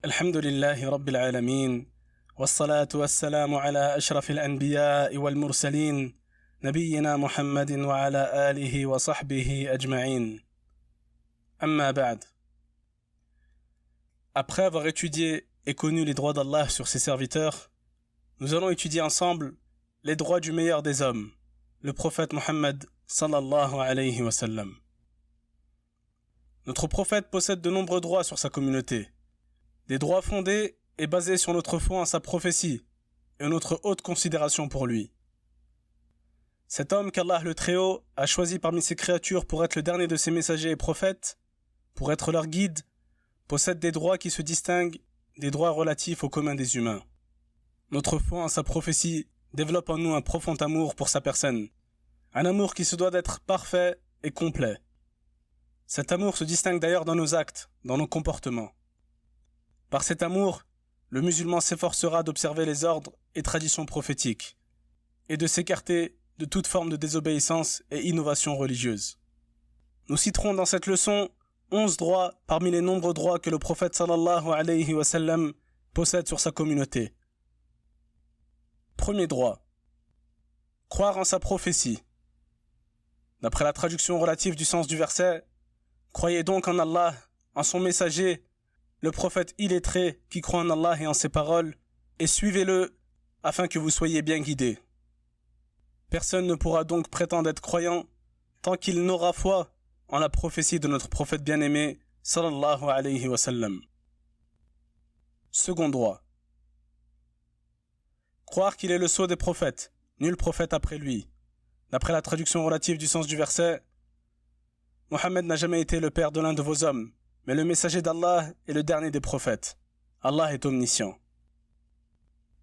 الحمد لله رب العالمين والصلاة والسلام على أشرف الأنبياء والمرسلين نبينا محمد وعلى آله وصحبه أجمعين. أما بعد. Après avoir étudié et connu les droits d'Allah sur ses serviteurs, nous allons étudier ensemble les droits du meilleur des hommes, le prophète Mohammed sallallahu alayhi wa sallam. Notre prophète possède de nombreux droits sur sa communauté, des droits fondés et basés sur notre foi en sa prophétie et notre haute considération pour lui. Cet homme qu'Allah le Très-Haut a choisi parmi ses créatures pour être le dernier de ses messagers et prophètes, pour être leur guide, possède des droits qui se distinguent des droits relatifs au commun des humains. Notre foi en sa prophétie développe en nous un profond amour pour sa personne, un amour qui se doit d'être parfait et complet. Cet amour se distingue d'ailleurs dans nos actes, dans nos comportements. Par cet amour, le musulman s'efforcera d'observer les ordres et traditions prophétiques et de s'écarter de toute forme de désobéissance et innovation religieuse. Nous citerons dans cette leçon 11 droits parmi les nombreux droits que le prophète sallallahu alayhi wa sallam possède sur sa communauté. Premier droit. Croire en sa prophétie. D'après la traduction relative du sens du verset, croyez donc en Allah, en son messager, le prophète illettré qui croit en Allah et en ses paroles, et suivez-le afin que vous soyez bien guidés. Personne ne pourra donc prétendre être croyant tant qu'il n'aura foi en la prophétie de notre prophète bien-aimé, sallallahu alayhi wa sallam. Second droit. Croire qu'il est le sceau des prophètes, nul prophète après lui. D'après la traduction relative du sens du verset, Mohammed n'a jamais été le père de l'un de vos hommes, mais le messager d'Allah est le dernier des prophètes. Allah est omniscient.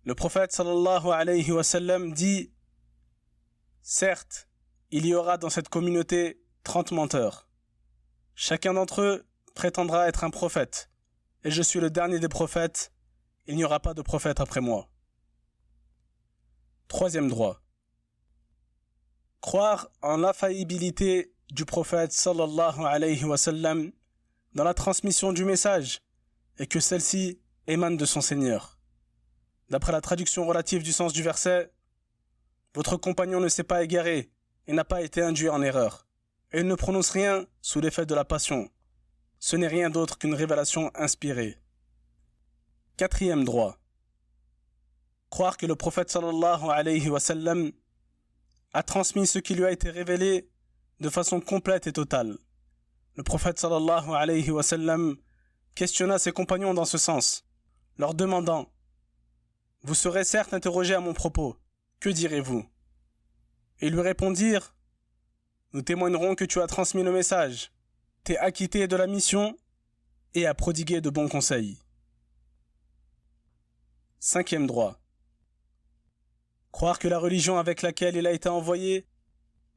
Le prophète sallallahu alayhi wa sallam dit: certes, il y aura dans cette communauté 30 menteurs. Chacun d'entre eux prétendra être un prophète, et je suis le dernier des prophètes, il n'y aura pas de prophète après moi. Troisième droit. Croire en l'infaillibilité du prophète sallallahu alayhi wa sallam dans la transmission du message et que celle-ci émane de son Seigneur. D'après la traduction relative du sens du verset, votre compagnon ne s'est pas égaré et n'a pas été induit en erreur, et il ne prononce rien sous l'effet de la passion. Ce n'est rien d'autre qu'une révélation inspirée. Quatrième droit. Croire que le prophète sallallahu alayhi wa sallam a transmis ce qui lui a été révélé de façon complète et totale. Le prophète sallallahu alayhi wa sallam questionna ses compagnons dans ce sens, leur demandant: vous serez certes interrogés à mon propos, que direz-vous? Ils lui répondirent: nous témoignerons que tu as transmis le message, t'es acquitté de la mission et as prodigué de bons conseils. Cinquième droit. Croire que la religion avec laquelle il a été envoyé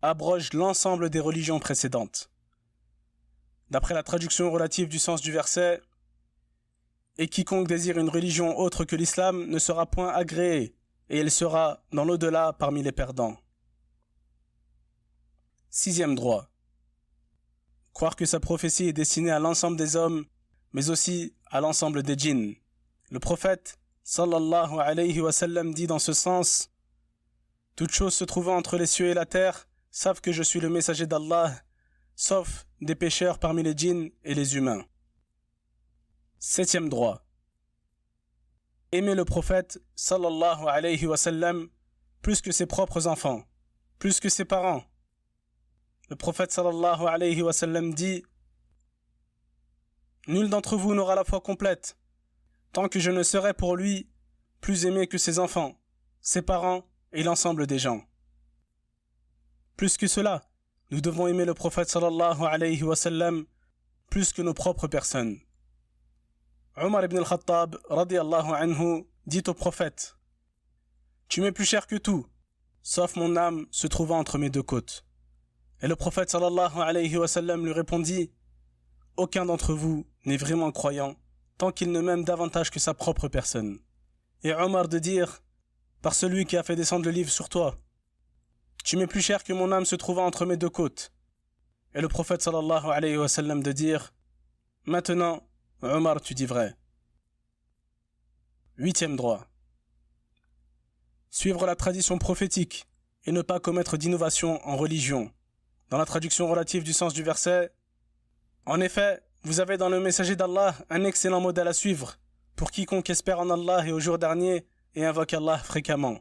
abroge l'ensemble des religions précédentes. D'après la traduction relative du sens du verset, et quiconque désire une religion autre que l'islam ne sera point agréé, et il sera dans l'au-delà parmi les perdants. Sixième droit. Croire que sa prophétie est destinée à l'ensemble des hommes, mais aussi à l'ensemble des djinns. Le prophète, sallallahu alayhi wa sallam, dit dans ce sens: toutes choses se trouvant entre les cieux et la terre savent que je suis le messager d'Allah, sauf des pécheurs parmi les djinns et les humains. Septième droit. Aimer le prophète, sallallahu alayhi wa sallam, plus que ses propres enfants, plus que ses parents. Le prophète, sallallahu alayhi wa sallam, dit: nul d'entre vous n'aura la foi complète, tant que je ne serai pour lui plus aimé que ses enfants, ses parents et l'ensemble des gens. Plus que cela, nous devons aimer le prophète sallallahu alayhi wa sallam plus que nos propres personnes. Omar ibn al-Khattab radiyallahu anhu dit au prophète: tu m'es plus cher que tout, sauf mon âme se trouvant entre mes deux côtes. Et le prophète sallallahu alayhi wa sallam lui répondit: aucun d'entre vous n'est vraiment croyant tant qu'il ne m'aime davantage que sa propre personne. Et Omar de dire: par celui qui a fait descendre le livre sur toi, tu m'es plus cher que mon âme se trouvant entre mes deux côtes. Et le prophète sallallahu alayhi wa sallam de dire: maintenant, Omar, tu dis vrai. Huitième droit. Suivre la tradition prophétique et ne pas commettre d'innovation en religion. Dans la traduction relative du sens du verset, en effet, vous avez dans le messager d'Allah un excellent modèle à suivre pour quiconque espère en Allah et au jour dernier et invoque Allah fréquemment.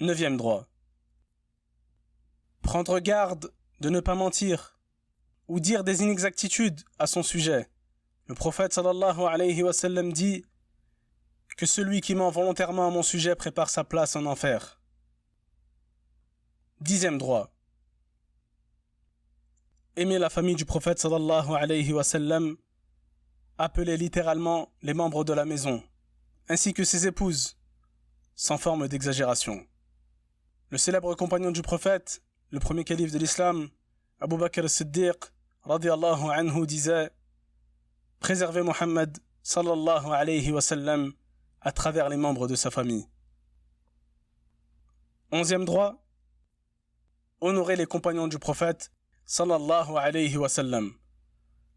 Neuvième droit. Prendre garde de ne pas mentir ou dire des inexactitudes à son sujet. Le prophète sallallahu alayhi wa sallam dit que celui qui ment volontairement à mon sujet prépare sa place en enfer. Dixième droit. Aimer la famille du prophète sallallahu alayhi wa sallam, appelés littéralement les membres de la maison, ainsi que ses épouses, sans forme d'exagération. Le célèbre compagnon du prophète, le premier calife de l'islam, Abu Bakr as-Siddiq, radiyallahu anhu, disait « Préservez Mohammed sallallahu alayhi wa sallam à travers les membres de sa famille. » Onzième droit. Honorer les compagnons du prophète sallallahu alayhi wa sallam.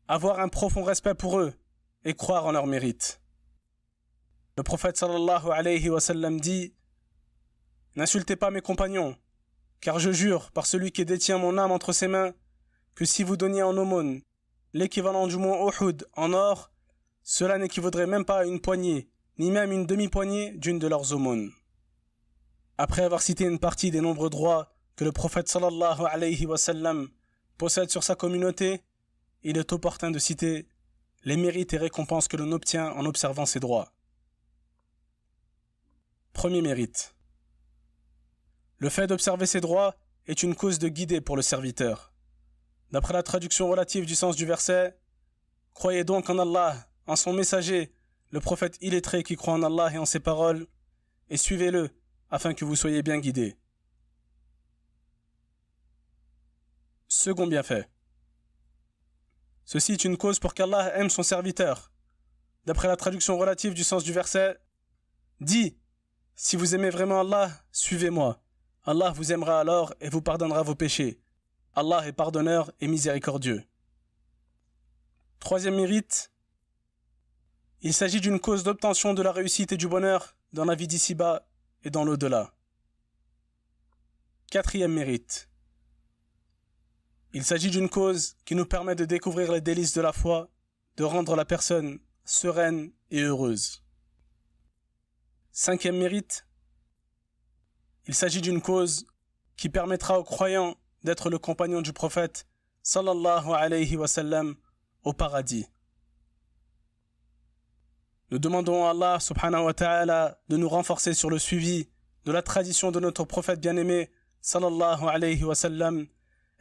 Avoir un profond respect pour eux et croire en leur mérite. Le prophète sallallahu alayhi wa sallam dit « N'insultez pas mes compagnons, car je jure par celui qui détient mon âme entre ses mains que si vous donniez en aumône l'équivalent du mont Uhud en or, cela n'équivaudrait même pas à une poignée, ni même une demi-poignée d'une de leurs aumônes. » Après avoir cité une partie des nombreux droits que le prophète sallallahu alayhi wa sallam possède sur sa communauté, il est opportun de citer les mérites et récompenses que l'on obtient en observant ces droits. Premier mérite. Le fait d'observer ces droits est une cause de guidée pour le serviteur. D'après la traduction relative du sens du verset, « Croyez donc en Allah, en son messager, le prophète illettré qui croit en Allah et en ses paroles, et suivez-le, afin que vous soyez bien guidés. » Second bienfait. Ceci est une cause pour qu'Allah aime son serviteur. D'après la traduction relative du sens du verset, dit « Si vous aimez vraiment Allah, suivez-moi. Allah vous aimera alors et vous pardonnera vos péchés. Allah est pardonneur et miséricordieux. » Troisième mérite. Il s'agit d'une cause d'obtention de la réussite et du bonheur dans la vie d'ici-bas et dans l'au-delà. Quatrième mérite. Il s'agit d'une cause qui nous permet de découvrir les délices de la foi, de rendre la personne sereine et heureuse. Cinquième mérite. Il s'agit d'une cause qui permettra aux croyants d'être le compagnon du prophète sallallahu alayhi wa sallam au paradis. Nous demandons à Allah subhanahu wa ta'ala de nous renforcer sur le suivi de la tradition de notre prophète bien-aimé sallallahu alayhi wa sallam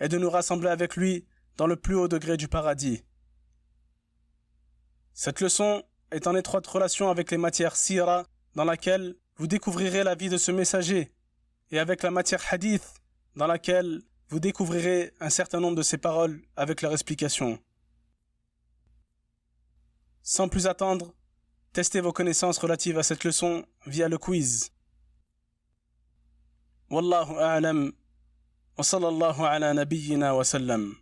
et de nous rassembler avec lui dans le plus haut degré du paradis. Cette leçon est en étroite relation avec les matières sira, dans laquelle vous découvrirez la vie de ce messager, et avec la matière hadith, dans laquelle vous découvrirez un certain nombre de ses paroles avec leur explication. Sans plus attendre, testez vos connaissances relatives à cette leçon via le quiz. Wallahu a'lam. وصلى الله على نبينا وسلم